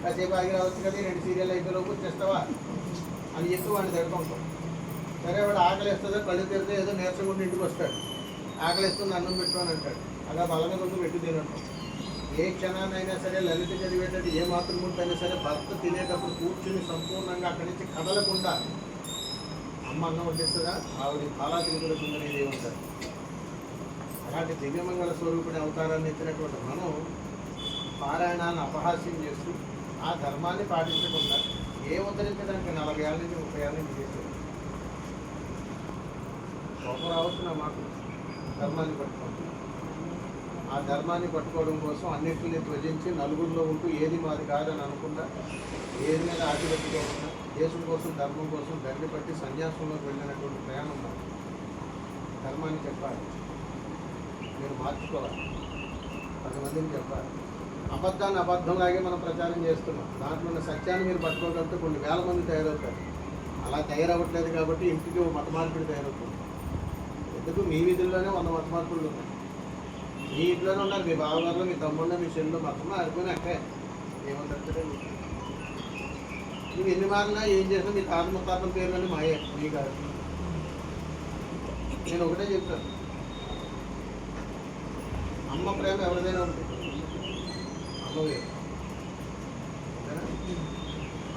కాసేపు ఆగి రావచ్చు కదా, 2 సీరియల్ అయిపోయేలోపు వచ్చేస్తావా అని చెప్పి వాడిని తిడుతుంటాం. సరే వాడు ఆకలి వేస్తుందో కళ్ళు తిరిగితే ఏదో నీరసంగా ఇంటికి వస్తాడు, ఆకలి వేస్తుంది అన్నం పెట్టు అని అంటాడు. అలా బలంగా ముందు పెట్టి తినటం. ఏ క్షణాన్నైనా సరే లలిత చదివేటట్టు ఏ మాతృమూర్తి అయినా సరే భర్త తినేటప్పుడు కూర్చుని సంపూర్ణంగా అక్కడి నుంచి కదలకుండా అమ్మ అన్నం వడ్డిస్తుందా, ఆవిడ బాలా తిరుగుతుందనేది ఏముంటుంది. అలాంటి దివ్యమంగళ స్వరూపుడి అవతారాన్ని ఎత్తినటువంటి మనం పారాయణాలను అపహాస్యం చేస్తూ ఆ ధర్మాన్ని పాటించకుండా ఏ ఉద్ధరించడానికి 40 ఏళ్ళ నుంచి 30 ఏళ్ళ నుంచి చేసేది. కోపం రావచ్చు నా మాకు, ధర్మాన్ని పట్టుకోవడం. ఆ ధర్మాన్ని పట్టుకోవడం కోసం అన్నింటినీ త్వజించి నలుగురిలో ఉంటూ ఏది మాది కాదని అనుకుంటా, ఏది మీద ఆశపెట్టుకోకుండా దేశం కోసం ధర్మం కోసం దండి పట్టి సన్యాసంలోకి వెళ్ళినటువంటి ప్రయాణం నాకు. ధర్మాన్ని చెప్పాలి, మీరు మార్చుకోవాలి, 10 మందిని చెప్పాలి. అబద్ధాన్ని అబద్ధంలాగే మనం ప్రచారం చేస్తున్నాం. దాంట్లో ఉన్న సత్యాన్ని మీరు పట్టుకోగలిగితే కొన్ని వేల మంది తయారవుతారు. అలా తయారవ్వట్లేదు కాబట్టి ఇంటికి మత మార్పిడి తయారవుతుంది. ఎందుకు మీ వీధుల్లోనే 100 మత మార్పులు ఉన్నాయి. మీ ఇంట్లోనే ఉన్నారు, మీ బావగారులో, మీ తమ్ముళ్ళు, మీ చెల్లు మొత్తం ఆడుకుని అక్కడే ఏమంటారు. నువ్వు ఎన్ని మారినా ఏం చేసినా మీ తాత ముత్తాతల పేర్లని మాయే, మీ కాదు. నేను ఒకటే చెప్తాను, అమ్మ ప్రేమ ఎవరిదైనా ఉంటుంది, అమ్మ వేరు.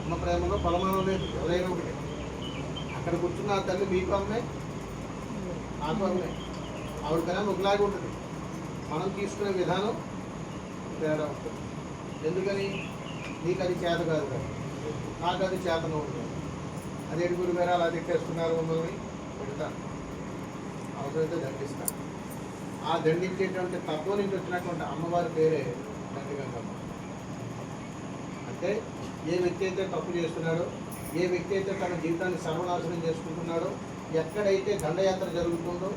అమ్మ ప్రేమలో పలమానం లేదు, ఎవరైనా ఒకటి. అక్కడ కూర్చున్న ఆ తల్లి మీకు అమ్మే, నాకు అమ్మే. ఆవిడ ప్రేమ ఒకలాగా ఉంటుంది, మనం తీసుకునే విధానం తేడా ఉంటుంది. ఎందుకని? నీకు అది చేత కాదు కదా, నాకు అది చేతను ఉంటుంది. అదే గురు గారు అలా తిట్టేస్తున్నారు మమ్మల్ని, పెడతాను, అవసరమైతే దండిస్తాను. ఆ దండించేటువంటి తత్వం నుంచి వచ్చినటువంటి అమ్మవారి పేరే దండిగంగమ్మ. అంటే ఏ వ్యక్తి అయితే తప్పు చేస్తున్నాడో, ఏ వ్యక్తి అయితే తన జీవితాన్ని సర్వనాశనం చేసుకుంటున్నాడో, ఎక్కడైతే దండయాత్ర జరుగుతుందో,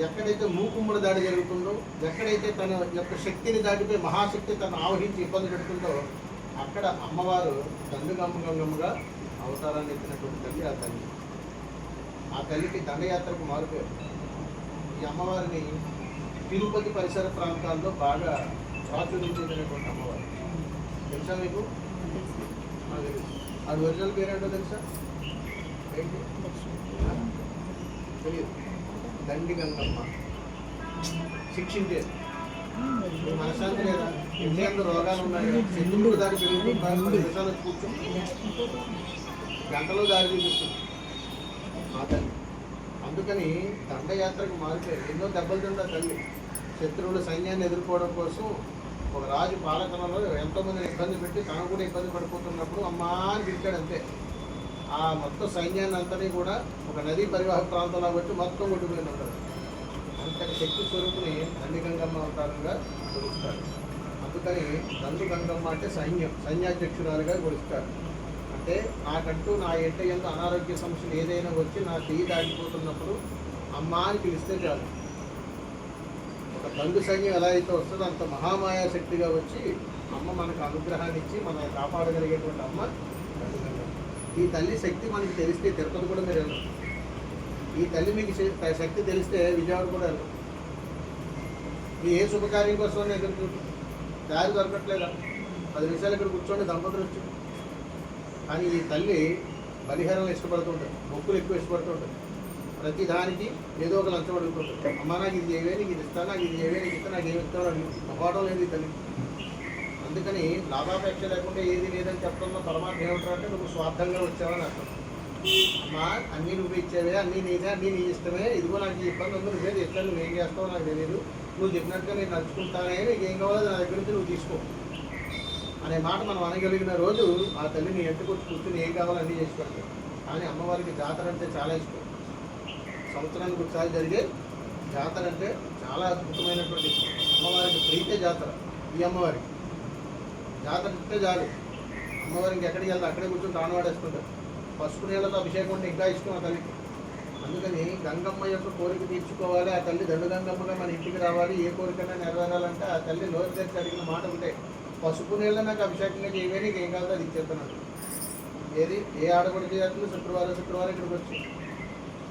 ఎక్కడైతే మూకుమ్మడి దాడి జరుగుతుందో, ఎక్కడైతే తన యొక్క శక్తిని దాటిపోయి మహాశక్తి తను ఆవహించి ఇబ్బంది పెడుతుందో, అక్కడ అమ్మవారు దండుగంగమ్మగా అవతారాన్ని ఎత్తినటువంటి తల్లి ఆ తల్లి. ఆ తల్లికి దండయాత్రకు మారిపోయారు. ఈ అమ్మవారిని తిరుపతి పరిసర ప్రాంతాల్లో బాగా ప్రాచుర్యం చెందినటువంటి అమ్మవారు. తెలుసా మీకు? అది ఒరిజినల్ పేరేంటో తెలుసా? ఏంటి తెలియదు. దండిగంగమ్మ శిక్షించేది. మనశ్శాంతి లేదా, ఎన్ని రోగాలు ఉన్నాయి, చెల్లుడు దారి పెరుగుతుంది, దేశాలు కూర్చొని గంటలో దారి చూపిస్తుంది ఆ తల్లి. అందుకని దండయాత్రకు మారిపోయి ఎన్నో దెబ్బలు తిందా తల్లి. శత్రువుల సైన్యాన్ని ఎదుర్కోవడం కోసం ఒక రాజు పాలకనలో ఎంతోమందిని ఇబ్బంది పెట్టి తను కూడా ఇబ్బంది పడిపోతున్నప్పుడు అమ్మా అని పిలిచాడు అంతే. ఆ మొత్తం సైన్యాన్ని అంతని కూడా ఒక నదీ పరివాహక ప్రాంతంలో బట్టి మొత్తం కొట్టుకుని ఉంటారు. అంతటి శక్తి స్వరూపుని దండిగంగమ్మ అవతారంగా కొలుస్తారు. అందుకని దండుగంగమ్మ అంటే సైన్యాధ్యక్షురాలుగా కొలుస్తారు. అంటే నాకంటూ నా ఇంట ఎంత అనారోగ్య సమస్యలు ఏదైనా వచ్చి నా చెయ్యి దాటిపోతున్నప్పుడు అమ్మ అని పిలిస్తే చాలు. ఒక దండు సైన్యం ఎలా అయితే వస్తుందో అంత మహామాయా శక్తిగా వచ్చి అమ్మ మనకు అనుగ్రహాన్ని ఇచ్చి మనల్ని కాపాడగలిగేటువంటి అమ్మ దండుగంగమ్మ. ఈ తల్లి శక్తి మనకి తెలిస్తే తిరుపతి కూడా మీరు వెళ్ళరు. ఈ తల్లి మీకు శక్తి తెలిస్తే విజయవాడ కూడా వెళ్ళరు. మీ ఏ శుభకార్యం కోసం ఎదురు చూడు, దారి దొరకట్లేదా? 10 నిమిషాలు ఇక్కడ కూర్చోండి, దంపతులు వచ్చి. కానీ ఈ తల్లి బలిహరణలు ఇష్టపడుతుంటుంది, మొక్కులు ఎక్కువ ఇష్టపడుతుంటుంది. ప్రతి దానికి ఏదో ఒక లంచం అడుగుతుంటుంది. అమ్మ నాకు ఇది చేయవే, నీకు ఇది ఇస్తాను, నాకు ఇది చేయవే, నీకు ఇస్తా, నాకు ఏమి ఇస్తాను అడుగు మొహమాటం లేదు ఈ తల్లి. అందుకని లాభాపేక్ష లేకుండా ఏది లేదని చెప్పడంలో పరమాత్మ ఏమంటారంటే నువ్వు స్వార్థంగా వచ్చావని అర్థం. అమ్మా అన్నీ నువ్వు ఇచ్చేవే, అన్నీ నీదే, అన్నీ నీ ఇష్టమే, ఇదిగో నాకు ఈ ఇబ్బంది ఉంది, నువ్వే ఇస్తాను, నువ్వేం చేస్తావో నాకు తెలియదు, నువ్వు చెప్పినట్టుగా నేను నడుచుకుంటానే, నీకు ఏం కావాలో నా దగ్గర నుంచి నువ్వు తీసుకో అనే మాట మనం అనగలిగిన రోజు ఆ తల్లి నీ ఎంతకు వచ్చి కూర్చుని ఏం కావాలో అన్నీ చేసి పెడతాడు. కానీ అమ్మవారికి జాతర అంటే చాలా ఇష్టం. సంవత్సరానికి ఒకసారి జరిగే జాతర అంటే చాలా అద్భుతమైనటువంటి అమ్మవారికి ప్రీతే జాతర. ఈ అమ్మవారికి జాతర ఇస్తే చాలు, అమ్మవారికి ఎక్కడికి వెళ్తే అక్కడే కూర్చొని తానవాడేసుకుంటారు. పసుపు నీళ్ళతో అభిషేకం అంటే ఇంకా ఇష్టం ఆ తల్లికి. అందుకని గంగమ్మ యొక్క కోరిక తీర్చుకోవాలి, ఆ తల్లి దండుగంగమ్మగా మన ఇంటికి రావాలి, ఏ కోరికైనా నెరవేరాలంటే ఆ తల్లి నోరు తెరిచి అడిగిన మాట ఉంటే పసుపు నీళ్ళ నాకు అభిషేకంగా చేయవే, నీకు ఏం కావాలో అది ఇచ్చేస్తున్నాను. ఏది ఏ ఆడపడి చేస్తుంది శుక్రవారం ఇక్కడికి వచ్చి,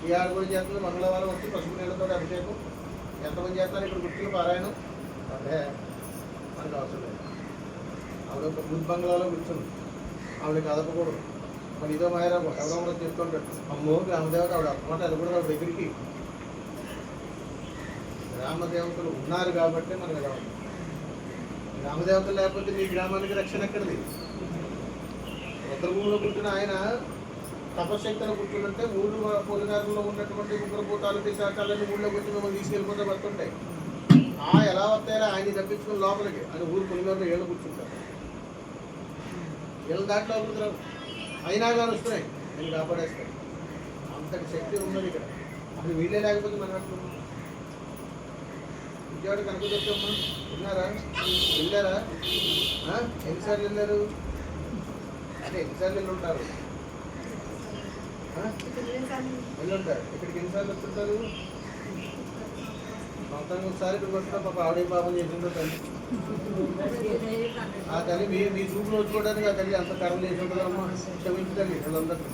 ఈ ఆడపడి చేస్తుంది మంగళవారం వచ్చి పసుపు నీళ్ళతో అభిషేకం. ఎంతమంది చేస్తారు ఇక్కడ కూర్చుని పారాయణం? అదే మనకు అవసరం లేదు. ఆవిడ ఒక బుద్ధ బంగ్లాలో కూర్చుంది, ఆవిడ కదపకూడదు. మరి ఇదో మాయరా ఎవరో కూడా చెప్తుంటాడు, అమ్మో గ్రామదేవత ఆవిడ అన్నమాట అది కూడా ఆవిడ దగ్గరికి. గ్రామదేవతలు ఉన్నారు కాబట్టి మనం ఎలా ఉంది. గ్రామదేవతలు లేకపోతే మీ గ్రామానికి రక్షణ ఎక్కడిది? ఉత్తర భూమిలో పుట్టిన ఆయన తపశక్తిలో కూర్చుంటే ఊరు పొలిగారులో ఉన్నటువంటి ఉగ్రభూతాలు పిశాచాలని ఊళ్ళోకి వచ్చి మిమ్మల్ని తీసుకెళ్ళిపోతే వస్తుంటాయి. ఎలా వస్తాయో ఆయన తప్పించుకుని లోపలికి అని ఊరు పొలిగారులో ఏళ్ళు కూర్చుంటారు. వీళ్ళ దాంట్లో అభివృద్ధి అయినా కానీ వస్తున్నాయి, నేను కాపాడేస్తాను. అంతటి శక్తి ఉన్నది ఇక్కడ. అసలు వీళ్ళే లేకపోతే మనం అంటున్నాం. విజయవాడ కనుక చెప్తామా విన్నారా? వెళ్ళారా? ఎన్నిసార్లు వెళ్ళారు? అంటే ఎన్నిసార్లు వెళ్ళుంటారు? వెళ్ళుంటారు. ఇక్కడికి ఎన్నిసార్లు వస్తుంటారు? సంవత్సరానికి ఒకసారి ఇక్కడికి వస్తా. పాప ఆవిడే పాపం చేసిందో తల్లి. ఆ తల్లి మీ చూపులు వచ్చుకోవడానికి ఆ తల్లి అంత కర్మ చేసి ఉంటుందమ్మా. క్షమించు తల్లి వాళ్ళందరూ.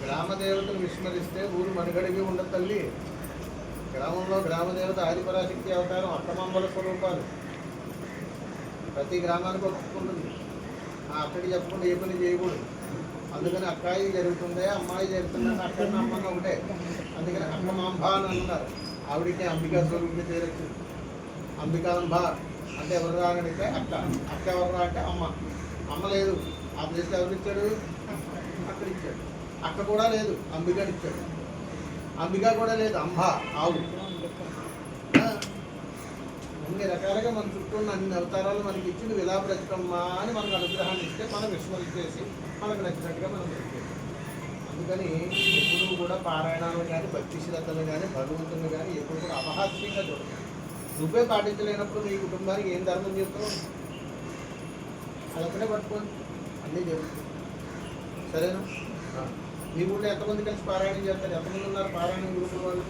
గ్రామదేవతను విస్మరిస్తే ఊరు మనుగడికి ఉండదు తల్లి. గ్రామంలో గ్రామదేవత ఆదిపరాశక్తి అవతారం, అత్తమాంబల స్వరూపాలు. ప్రతి గ్రామానికి ఒప్పుకుంటుంది. ఆ అక్కడికి చెప్పకుండా ఏ పని చేయకూడదు. అందుకని అక్కాయి జరుగుతుందే, అమ్మాయి జరుగుతుందని అక్కడ అమ్మగా ఉంటే అందుకని అక్కమాంబ అని అన్నారు. ఆవిడికి అంబికా స్వరూపిణి చేరొచ్చు. అంబికాంబ అంటే ఎవరు రాగడితే అక్క, అక్క ఎవరు అంటే అమ్మ. అమ్మ లేదు ఆ ప్లేస్లో ఎవరు ఇచ్చాడు? అక్కడ ఇచ్చాడు. అక్క కూడా లేదు, అంబికాని ఇచ్చాడు. అంబికా కూడా లేదు, అంబ ఆవు. అన్ని రకాలుగా మన చుట్టూ ఉన్న అన్ని అవతారాలు మనకి ఇచ్చి నువ్వు ఇలా బ్రతకమ్మా అని మనకు అనుగ్రహాన్ని ఇస్తే మనం విస్మరించేసి మనకు నచ్చినట్టుగా మనం బ్రతికేస్తాం. అందుకని ఎప్పుడు కూడా పారాయణాలు కానీ భక్తి శ్రద్ధలు కానీ భగవంతుని కానీ ఎప్పుడు కూడా అపహాస్యంగా చూడాలి. నువ్వే పాటించలేనప్పుడు నీ కుటుంబానికి ఏం ధర్మం చేస్తావు? అదొక్కడే పట్టుకోండి, అన్నీ జరుగుతుంది. సరేనా? మీ ఊళ్ళో ఎంతమంది కలిసి పారాయణం చేస్తారు? ఎంతమంది ఉన్నారు పారాయణం గ్రూపుల వాళ్ళు?